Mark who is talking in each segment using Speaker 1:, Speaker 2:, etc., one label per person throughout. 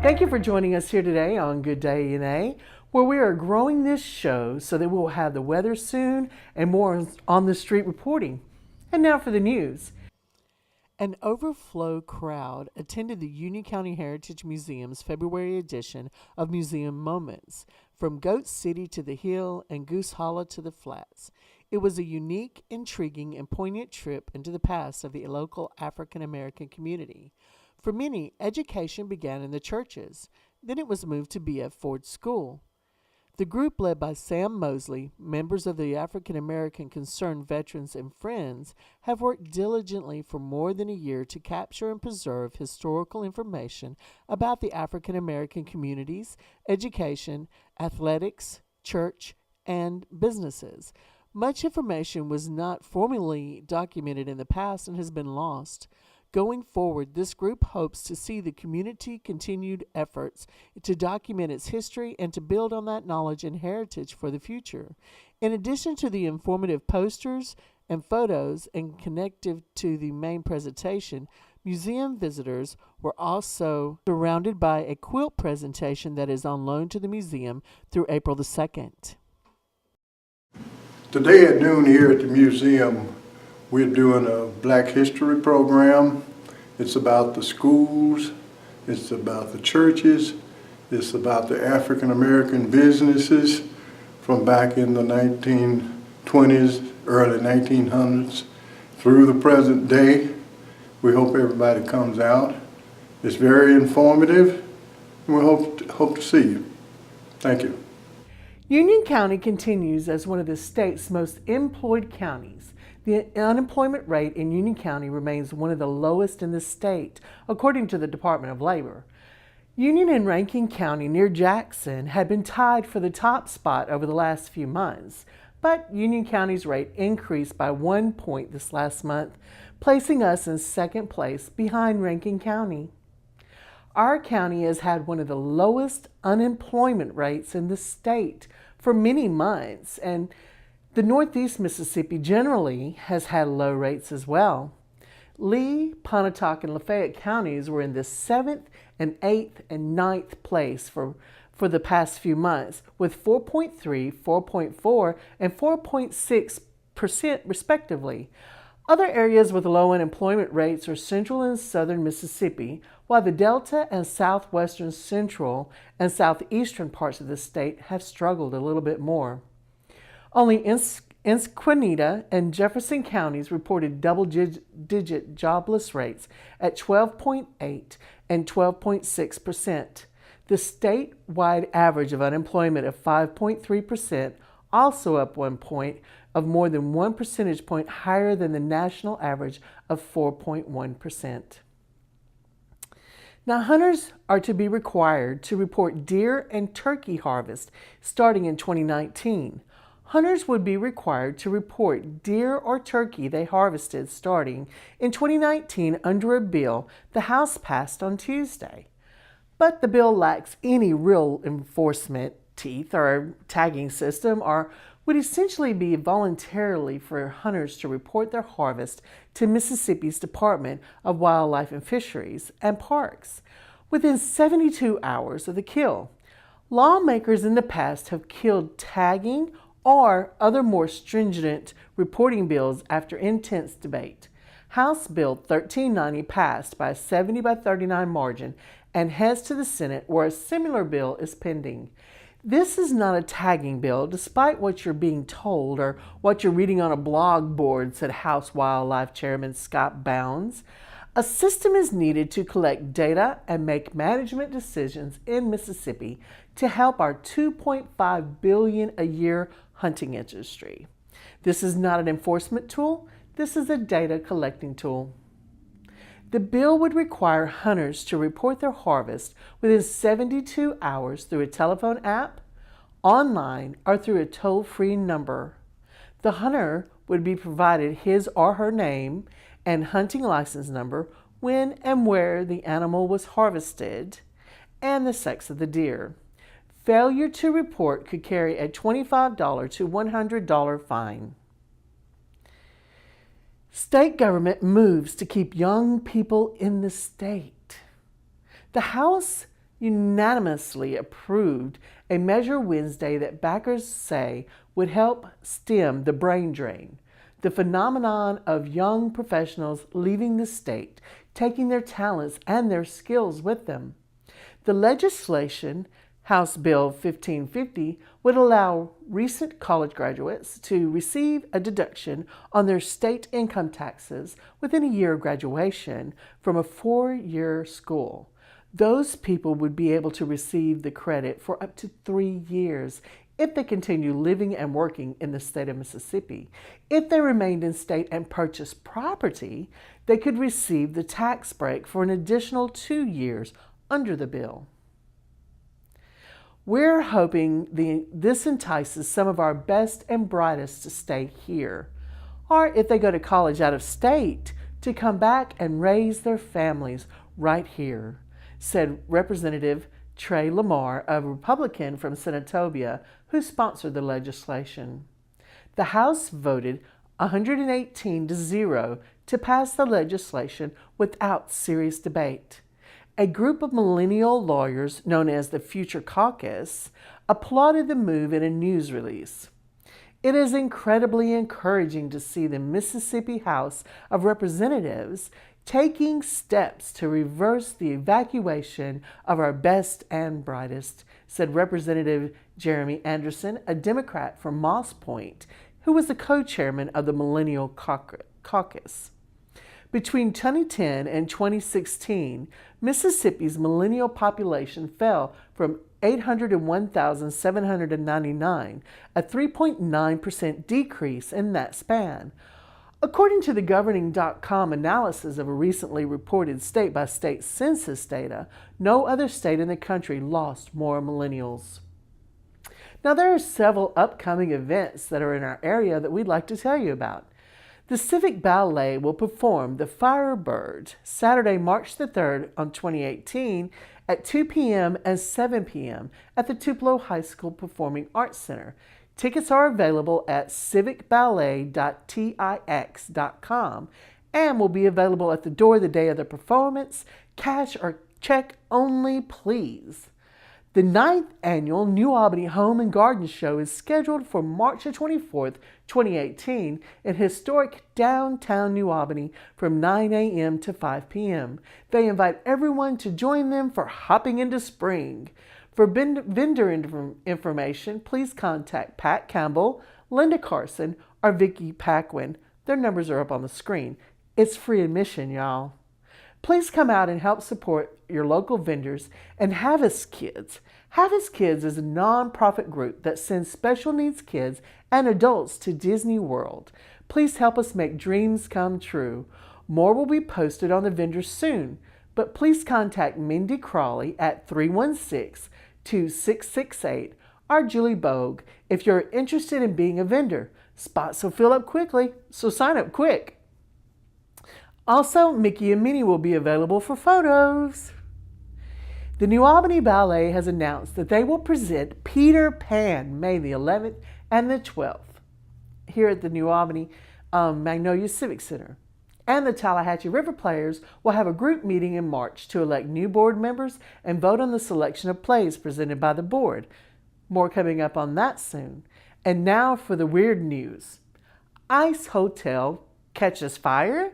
Speaker 1: Thank you for joining us here today on Good Day NA, where we are growing this show so that we will have the weather soon and more on the street reporting. And now for the news. An overflow crowd attended the Union County Heritage Museum's February edition of Museum Moments, from Goat City to the Hill and Goose Hollow to the Flats. It was a unique, intriguing, and poignant trip into the past of the local African American community. For many, education began in the churches. Then it was moved to B.F. Ford School. The group, led by Sam Mosley, members of the African American Concerned Veterans and Friends, have worked diligently for more than a year to capture and preserve historical information about the African American communities, education, athletics, church, and businesses. Much information was not formally documented in the past and has been lost. Going forward, this group hopes to see the community continued efforts to document its history and to build on that knowledge and heritage for the future. In addition to the informative posters and photos and connective to the main presentation, museum visitors were also surrounded by a quilt presentation that is on loan to the museum through April the 2nd.
Speaker 2: Today at noon here at the museum, we're doing a Black History program. It's about the schools, it's about the churches, it's about the African American businesses from back in the 1920s, early 1900s, through the present day. We hope everybody comes out. It's very informative, and we hope to see you. Thank you.
Speaker 1: Union County continues as one of the state's most employed counties. The unemployment rate in Union County remains one of the lowest in the state, according to the Department of Labor. Union and Rankin County near Jackson had been tied for the top spot over the last few months, but Union County's rate increased by 1 point this last month, placing us in second place behind Rankin County. Our county has had one of the lowest unemployment rates in the state for many months, and the Northeast Mississippi generally has had low rates as well. Lee, Pontotoc, and Lafayette counties were in the 7th and 8th and 9th place for the past few months, with 4.3, 4.4, and 4.6% respectively. Other areas with low unemployment rates are central and southern Mississippi, while the Delta and southwestern central and southeastern parts of the state have struggled a little bit more. Only Esquinita and Jefferson counties reported double-digit jobless rates at 12.8 and 12.6%. The statewide average of unemployment of 5.3%, also up 1 point, of more than 1 percentage point higher than the national average of 4.1%. Now, hunters are to be required to report deer and turkey harvest starting in 2019. Hunters would be required to report deer or turkey they harvested starting in 2019 under a bill the House passed on Tuesday. But the bill lacks any real enforcement teeth or tagging system, or would essentially be voluntarily for hunters to report their harvest to Mississippi's Department of Wildlife and Fisheries and Parks within 72 hours of the kill. Lawmakers in the past have killed tagging or other more stringent reporting bills after intense debate. House Bill 1390 passed by a 70-39 margin and heads to the Senate, where a similar bill is pending. This is not a tagging bill, despite what you're being told or what you're reading on a blog board, said House Wildlife Chairman Scott Bounds. A system is needed to collect data and make management decisions in Mississippi to help our $2.5 billion a year hunting industry. This is not an enforcement tool, this is a data collecting tool. The bill would require hunters to report their harvest within 72 hours through a telephone app, online, or through a toll-free number. The hunter would be provided his or her name and hunting license number, when and where the animal was harvested, and the sex of the deer. Failure to report could carry a $25 to $100 fine. State government moves to keep young people in the state. The House unanimously approved a measure Wednesday that backers say would help stem the brain drain, the phenomenon of young professionals leaving the state, taking their talents and their skills with them. The legislation, House Bill 1550, would allow recent college graduates to receive a deduction on their state income taxes within a year of graduation from a 4-year school. Those people would be able to receive the credit for up to 3 years if they continue living and working in the state of Mississippi. If they remained in state and purchased property, they could receive the tax break for an additional 2 years under the bill. We're hoping this entices some of our best and brightest to stay here, or if they go to college out of state, to come back and raise their families right here, said Representative Trey Lamar, a Republican from Senatobia, who sponsored the legislation. The House voted 118-0 to pass the legislation without serious debate. A group of millennial lawyers, known as the Future Caucus, applauded the move in a news release. It is incredibly encouraging to see the Mississippi House of Representatives taking steps to reverse the evacuation of our best and brightest, said Representative Jeremy Anderson, a Democrat from Moss Point, who was the co-chairman of the Millennial Caucus. Between 2010 and 2016, Mississippi's millennial population fell from 801,799, a 3.9% decrease in that span. According to the governing.com analysis of a recently reported state-by-state census data, no other state in the country lost more millennials. Now, there are several upcoming events that are in our area that we'd like to tell you about. The Civic Ballet will perform The Firebird Saturday, March the 3rd on 2018 at 2 p.m. and 7 p.m. at the Tupelo High School Performing Arts Center. Tickets are available at civicballet.tix.com and will be available at the door the day of the performance. Cash or check only, please. The 9th annual New Albany Home and Garden Show is scheduled for March 24th, 2018 in historic downtown New Albany from 9 a.m. to 5 p.m. They invite everyone to join them for hopping into spring. For vendor information, please contact Pat Campbell, Linda Carson, or Vicki Paquin. Their numbers are up on the screen. It's free admission, y'all. Please come out and help support your local vendors and Havas Kids. Havas Kids is a non-profit group that sends special needs kids and adults to Disney World. Please help us make dreams come true. More will be posted on the vendors soon, but please contact Mindy Crawley at 316-2668 or Julie Bogue if you're interested in being a vendor. Spots will fill up quickly, so sign up quick. Also, Mickey and Minnie will be available for photos. The New Albany Ballet has announced that they will present Peter Pan May the 11th and the 12th here at the New Albany Magnolia Civic Center. And the Tallahatchie River Players will have a group meeting in March to elect new board members and vote on the selection of plays presented by the board. More coming up on that soon. And now for the weird news. Ice Hotel catches fire?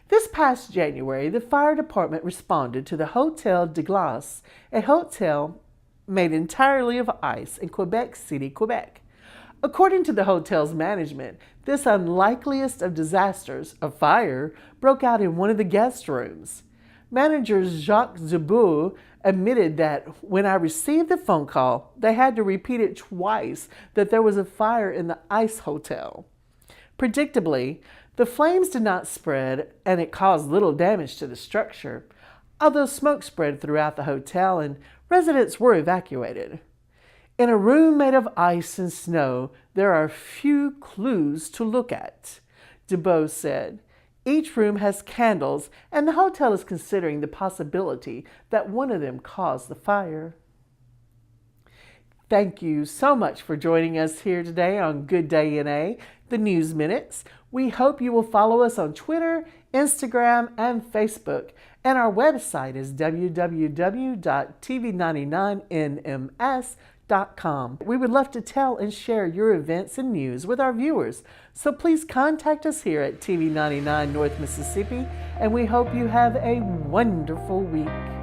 Speaker 1: This past January, the fire department responded to the Hotel de Glace, a hotel made entirely of ice in Quebec City, Quebec. According to the hotel's management, this unlikeliest of disasters, a fire, broke out in one of the guest rooms. Manager Jacques Zubour admitted that when I received the phone call, they had to repeat it twice that there was a fire in the ice hotel. Predictably, the flames did not spread and it caused little damage to the structure, although smoke spread throughout the hotel and residents were evacuated. In a room made of ice and snow, there are few clues to look at, Dubois said. Each room has candles, and the hotel is considering the possibility that one of them caused the fire. Thank you so much for joining us here today on Good Day NA, the News Minutes. We hope you will follow us on Twitter, Instagram, and Facebook. And our website is www.tv99nms.com. We would love to tell and share your events and news with our viewers. So please contact us here at TV99 North Mississippi, and we hope you have a wonderful week.